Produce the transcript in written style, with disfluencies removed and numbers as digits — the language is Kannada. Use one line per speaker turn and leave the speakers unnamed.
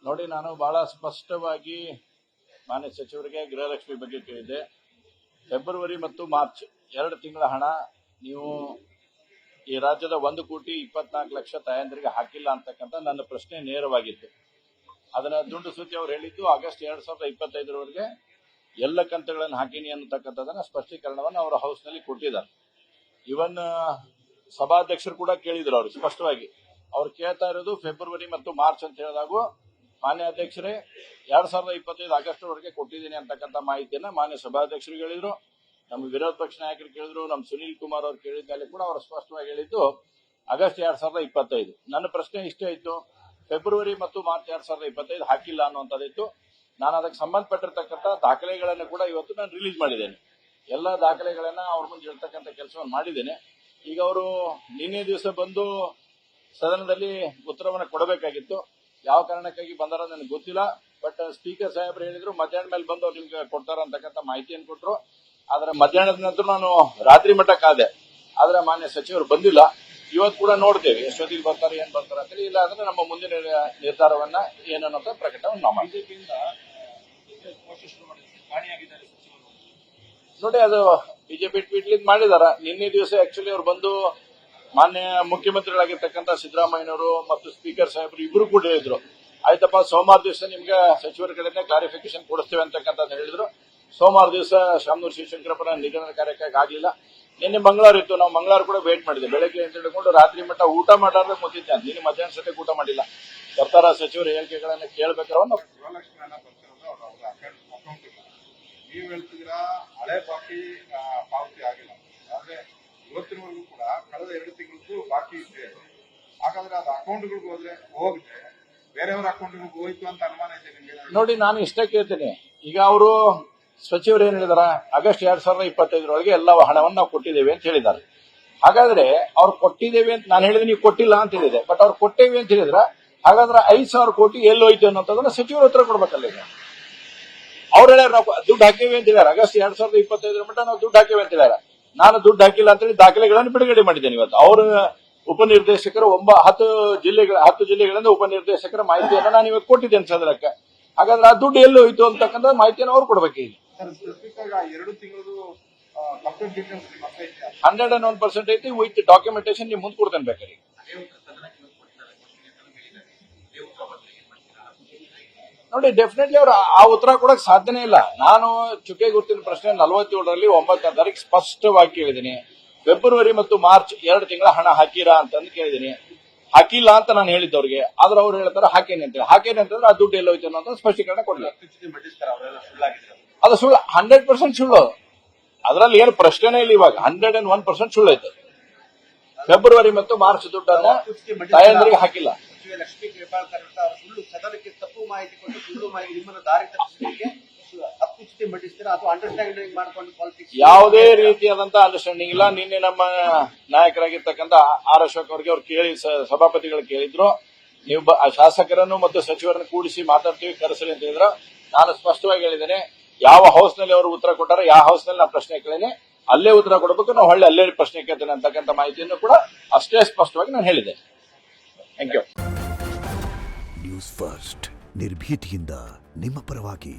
ನೋಡಿ, ನಾನು ಬಹಳ ಸ್ಪಷ್ಟವಾಗಿ ಮಾನ್ಯ ಸಚಿವರಿಗೆ ಗೃಹಲಕ್ಷ್ಮಿ ಬಗ್ಗೆ ಕೇಳಿದೆ. ಫೆಬ್ರವರಿ ಮತ್ತು ಮಾರ್ಚ್ 2 ತಿಂಗಳ ಹಣ ನೀವು ಈ ರಾಜ್ಯದ 1,24,00,000 ತಾಯಂದಿರಿಗೆ ಹಾಕಿಲ್ಲ ಅಂತಕ್ಕಂಥ ನನ್ನ ಪ್ರಶ್ನೆ ನೇರವಾಗಿತ್ತು. ಅದನ್ನ ದುಂಡು ಸುದ್ದಿ ಅವರು ಹೇಳಿದ್ದು ಆಗಸ್ಟ್ 2025ರವರೆಗೆ ಎಲ್ಲ ಕಂತುಗಳನ್ನು ಹಾಕಿನಿ ಅನ್ನತಕ್ಕಂಥದನ್ನ ಸ್ಪಷ್ಟೀಕರಣವನ್ನು ಅವರ ಹೌಸ್ನಲ್ಲಿ ಕೊಟ್ಟಿದ್ದಾರೆ. ಇವನ್ ಸಭಾಧ್ಯಕ್ಷರು ಕೂಡ ಕೇಳಿದ್ರು ಅವರು ಸ್ಪಷ್ಟವಾಗಿ. ಅವ್ರು ಕೇಳ್ತಾ ಇರೋದು ಫೆಬ್ರವರಿ ಮತ್ತು ಮಾರ್ಚ್ ಅಂತ ಹೇಳಿದಾಗ ಮಾನ್ಯ ಅಧ್ಯಕ್ಷರೇ 2025 ಆಗಸ್ಟ್ ವರೆಗೆ ಕೊಟ್ಟಿದ್ದೀನಿ ಅಂತಕ್ಕಂಥ ಮಾಹಿತಿಯನ್ನ ಮಾನ್ಯ ಸಭಾಧ್ಯಕ್ಷರು ಹೇಳಿದ್ರು. ನಮ್ಮ ವಿರೋಧ ಪಕ್ಷ ನಾಯಕರು ಕೇಳಿದ್ರು, ನಮ್ಮ ಸುನೀಲ್ ಕುಮಾರ್ ಅವರು ಕೇಳಿದ್ದಲ್ಲಿ ಕೂಡ ಅವರು ಸ್ಪಷ್ಟವಾಗಿ ಹೇಳಿದ್ದು ಆಗಸ್ಟ್ 2025. ನನ್ನ ಪ್ರಶ್ನೆ ಇಷ್ಟೇ ಇತ್ತು, ಫೆಬ್ರವರಿ ಮತ್ತು ಮಾರ್ಚ್ 2025 ಹಾಕಿಲ್ಲ ಅನ್ನುವಂಥದ್ದಿತ್ತು. ನಾನು ಅದಕ್ಕೆ ಸಂಬಂಧಪಟ್ಟಿರ್ತಕ್ಕಂಥ ದಾಖಲೆಗಳನ್ನು ಕೂಡ ಇವತ್ತು ನಾನು ರಿಲೀಸ್ ಮಾಡಿದ್ದೇನೆ. ಎಲ್ಲ ದಾಖಲೆಗಳನ್ನ ಅವ್ರ ಮುಂದೆ ಹೇಳ್ತಕ್ಕಂಥ ಕೆಲಸವನ್ನು ಮಾಡಿದ್ದೇನೆ. ಈಗ ಅವರು ನಿನ್ನೆ ದಿವಸ ಬಂದು ಸದನದಲ್ಲಿ ಉತ್ತರವನ್ನು ಕೊಡಬೇಕಾಗಿತ್ತು. ಯಾವ ಕಾರಣಕ್ಕಾಗಿ ಬಂದಾರ ನನಗೆ ಗೊತ್ತಿಲ್ಲ. ಬಟ್ ಸ್ಪೀಕರ್ ಸಾಹೇಬ್ರು ಹೇಳಿದ್ರು ಮಧ್ಯಾಹ್ನ ಮೇಲೆ ಬಂದು ಅವ್ರು ನಿಮ್ಗೆ ಕೊಡ್ತಾರ ಅಂತಕ್ಕಂಥ ಮಾಹಿತಿಯನ್ನು ಕೊಟ್ಟರು. ಆದ್ರೆ ಮಧ್ಯಾಹ್ನದ ನಂತರ ನಾನು ರಾತ್ರಿ ಮಟ್ಟ ಕಾದೆ, ಆದ್ರೆ ಮಾನ್ಯ ಸಚಿವರು ಬಂದಿಲ್ಲ. ಇವತ್ತು ಕೂಡ ನೋಡ್ತೇವೆ ಎಷ್ಟೊತ್ತಿಗೆ ಬರ್ತಾರೆ, ಏನ್ ಬರ್ತಾರೆ ಅಂತ. ಇಲ್ಲ ಅಂದ್ರೆ ನಮ್ಮ ಮುಂದಿನ ನಿರ್ಧಾರವನ್ನ ಏನನ್ನೋ ಪ್ರಕಟವನ್ನು ನಾವು ಮಾಡ್ತೀವಿ. ನೋಡಿ, ಅದು ಬಿಜೆಪಿ ಟ್ವೀಟ್ ಮಾಡಿದಾರ. ನಿನ್ನೆ ದಿವಸ ಆಕ್ಚುಲಿ ಅವ್ರು ಬಂದು ಮಾನ್ಯ ಮುಖ್ಯಮಂತ್ರಿಗಳಾಗಿರ್ತಕ್ಕಂಥ ಸಿದ್ದರಾಮಯ್ಯನವರು ಮತ್ತು ಸ್ಪೀಕರ್ ಸಾಹೇಬರು ಇಬ್ರು ಕೂಡ ಹೇಳಿದ್ರು, ಆಯ್ತಪ್ಪ ಸೋಮವಾರ ದಿವಸ ನಿಮ್ಗೆ ಸಚಿವರ ಕಡೆಯಿಂದ ಕ್ಲಾರಿಫಿಕೇಶನ್ ಕೊಡಿಸ್ತೇವೆ ಅಂತಕ್ಕಂಥ ಹೇಳಿದ್ರು. ಸೋಮವಾರ ದಿವಸ ಶಾಮನೂರು ಶಿವಶಂಕರಪ್ಪನ ನಿಧನ ಕಾರ್ಯಕ್ಕಾಗಿ ಆಗ್ಲಿಲ್ಲ. ನಿನ್ನೆ ಮಂಗಳವಾರ ಇತ್ತು, ನಾವು ಮಂಗಳವಾರ ಕೂಡ ವೇಟ್ ಮಾಡಿದೆ. ಬೆಳಗ್ಗೆ ಅಂತ ಹಿಡ್ಕೊಂಡು ರಾತ್ರಿ ಮಟ್ಟ ಊಟ ಮಾಡಾರ್ದೆ ಕೂತಿದ್ದೆ. ನಿನ್ನೆ ಮಧ್ಯಾಹ್ನ ಸದ್ಯ ಊಟ ಮಾಡಿಲ್ಲ. ಸರ್ಕಾರ ಸಚಿವರ ಹೇಳಿಕೆಗಳನ್ನ ಕೇಳಬೇಕಾದ್ರೆ
ನೀವು ಹೇಳ್ತಿದ್ದೀರಾ ಹಳೆ ಬಾಕಿ ಪಾವತಿ ಆಗಿಲ್ಲ, ಆದ್ರೆ ಇವತ್ತಿನವರೆಗೂ ಕೂಡ ಕಳೆದ 2 ತಿಂಗಳದ್ದು ಬಾಕಿ ಇದೆ. ಹಾಗಾದ್ರೆ ಅದು ಅಕೌಂಟ್ಗಳಿಗೆ ಹೋಗದೆ ಬೇರೆಯವರ ಅಕೌಂಟ್ಗೆ ಹೋಯ್ತು ಅಂತ ಅನುಮಾನ ಇದೆ ನಿಮಗೆ?
ನೋಡಿ, ನಾನು ಇಷ್ಟೇ ಕೇಳ್ತೀನಿ. ಈಗ ಅವರು ಸಚಿವರು ಏನ್ ಹೇಳಿದಾರ, ಆಗಸ್ಟ್ 2025ರೊಳಗೆ ಎಲ್ಲ ಹಣವನ್ನು ನಾವು ಕೊಟ್ಟಿದ್ದೇವೆ ಅಂತ ಹೇಳಿದ್ದಾರೆ. ಹಾಗಾದ್ರೆ ಅವ್ರು ಕೊಟ್ಟಿದ್ದೇವೆ ಅಂತ ನಾನು ಹೇಳಿದ್ರೆ ನೀವು ಕೊಟ್ಟಿಲ್ಲ ಅಂತ ಹೇಳಿದೆ. ಬಟ್ ಅವ್ರು ಕೊಟ್ಟೇವೆ ಅಂತ ಹೇಳಿದ್ರ ಹಾಗಾದ್ರೆ 5,000 ಕೋಟಿ ಎಲ್ಲೋಯ್ತು ಅನ್ನೋದನ್ನ ಸಚಿವರು ಉತ್ತರ ಕೊಡ್ಬೇಕಲ್ಲ. ಈಗ ಅವ್ರು ಹೇಳ್ಯಾರ ನಾವು ದುಡ್ಡು ಹಾಕಿವೆ ಅಂತ ಹೇಳಿದಾರೆ. ಆಗಸ್ಟ್ 2025 ಮಟ್ಟ ನಾವು ದುಡ್ಡು ಹಾಕಿವೆ ಅಂತ ಹೇಳಿದಾರೆ. ನಾನು ದುಡ್ಡು ಹಾಕಿಲ್ಲ ಅಂತ ಹೇಳಿ ದಾಖಲೆಗಳನ್ನು ಬಿಡುಗಡೆ ಮಾಡಿದ್ದೇನೆ. ಇವತ್ತು ಅವರು ಉಪನಿರ್ದೇಶಕರು 10 ಜಿಲ್ಲೆಗಳಿಂದ ಉಪನಿರ್ದೇಶಕರ ಮಾಹಿತಿಯನ್ನು ನಾನು ಇವತ್ತು ಕೊಟ್ಟಿದ್ದೇನೆ ಸದನಕ್ಕೆ. ಹಾಗಾದ್ರೆ ಆ ದುಡ್ಡು ಎಲ್ಲಿ ಹೋಯ್ತು ಅಂತಕ್ಕಂಥ ಮಾಹಿತಿಯನ್ನು ಅವ್ರು ಕೊಡ್ಬೇಕೀಗ.
2 ತಿಂಗಳು
101% ಐತಿ ವಿತ್ ಡಾಕ್ಯುಮೆಂಟೇಶನ್ ನಿಮ್ ಮುಂದೆ ಕೊಡ್ತೇನೆ ಬೇಕಾದ್ರೆ. ನೋಡಿ, ಡೆಫಿನೆಟ್ಲಿ ಅವ್ರು ಆ ಉತ್ತರ ಕೊಡಕ್ ಸಾಧ್ಯನೇ ಇಲ್ಲ. ನಾನು ಚುಕ್ಕೆ ಗುರುತಿನ ಪ್ರಶ್ನೆ 47ರಲ್ಲಿ 9ನೇ ತಾರೀಕು ಸ್ಪಷ್ಟವಾಗಿ ಕೇಳಿದ್ದೀನಿ. ಫೆಬ್ರವರಿ ಮತ್ತು ಮಾರ್ಚ್ 2 ತಿಂಗಳ ಹಣ ಹಾಕಿರಾ ಅಂತಂದು ಕೇಳಿದ್ದೀನಿ. ಹಾಕಿಲ್ಲ ಅಂತ ನಾನು ಹೇಳಿದ್ದವ್ರಿಗೆ. ಆದ್ರೆ ಅವ್ರು ಹೇಳ್ತಾರೆ ಹಾಕೇನೆ ಅಂತ. ಹಾಕೇನೆ ಅಂತಂದ್ರೆ ಆ ದುಡ್ಡು ಎಲ್ಲೋಯ್ತು ಅನ್ನೋ ಸ್ಪಷ್ಟೀಕರಣ ಕೊಡ್ಲಿ. ಅದು ಸುಳ್ಳು, 100% ಸುಳ್ಳು. ಅದರಲ್ಲಿ ಏನು ಪ್ರಶ್ನೆನೇ ಇಲ್ಲ. ಇವಾಗ 101% ಸುಳ್ಳು ಐತೆ. ಫೆಬ್ರವರಿ ಮತ್ತು ಮಾರ್ಚ್ ದುಡ್ಡನ್ನು ತಾಯಂದ್ರಿಗೆ ಹಾಕಿಲ್ಲ.
ಲಕ್ಷ್ಮೀ ಹೆಬ್ಬಾಳ್ಕರ್ ಅವರು ಸುಳ್ಳು ಸದನಕ್ಕೆ ತಪ್ಪು ಮಾಹಿತಿ ಕೊಟ್ಟು ಸುಳ್ಳು ಮಾಹಿತಿ ನಿಮ್ಮನ್ನು ದಾರಿ ತಪ್ಪಿಸಲಿಕ್ಕೆ ತಪ್ಪು ಸ್ಥಿತಿ ಮಂಡಿಸ್ತೀರಾ ಅಥವಾ ಅಂಡರ್ಸ್ಟ್ಯಾಂಡಿಂಗ್ ಮಾಡಿಕೊಂಡು ಪಾಲಿಟಿಕ್ಸ್?
ಯಾವುದೇ ರೀತಿಯಾದಂತ ಅಂಡರ್ಸ್ಟ್ಯಾಂಡಿಂಗ್ ಇಲ್ಲ. ನಿನ್ನೆ ನಮ್ಮ ನಾಯಕರಾಗಿರ್ತಕ್ಕಂಥ ಆರ್ ಅಶೋಕ್ ಅವರಿಗೆ ಅವ್ರು ಕೇಳಿ ಸಭಾಪತಿಗಳು ಕೇಳಿದ್ರು, ನೀವು ಶಾಸಕರನ್ನು ಮತ್ತು ಸಚಿವರನ್ನು ಕೂಡಿಸಿ ಮಾತಾಡ್ತೀವಿ, ಕರೆಸಲಿ ಅಂತ ಹೇಳಿದ್ರು. ನಾನು ಸ್ಪಷ್ಟವಾಗಿ ಹೇಳಿದ್ದೇನೆ, ಯಾವ ಹೌಸ್ ನಲ್ಲಿ ಅವರು ಉತ್ತರ ಕೊಟ್ಟಾರ, ಯಾವ ಹೌಸ್ ನಲ್ಲಿ ನಾನು ಪ್ರಶ್ನೆ ಕೇಳೇನೆ ಅಲ್ಲೇ ಉತ್ತರ ಕೊಡಬೇಕು. ನಾವು ಅಲ್ಲೇ ಪ್ರಶ್ನೆ ಕೇಳ್ತೇನೆ ಅಂತಕ್ಕಂಥ ಮಾಹಿತಿಯನ್ನು ಕೂಡ ಅಷ್ಟೇ ಸ್ಪಷ್ಟವಾಗಿ ನಾನು ಹೇಳಿದೆ. Thank you.
ನ್ಯೂಸ್ ಫಸ್ಟ್ ನಿರ್ಭೀತಿಯಿಂದ ನಿಮ್ಮ ಪರವಾಗಿ.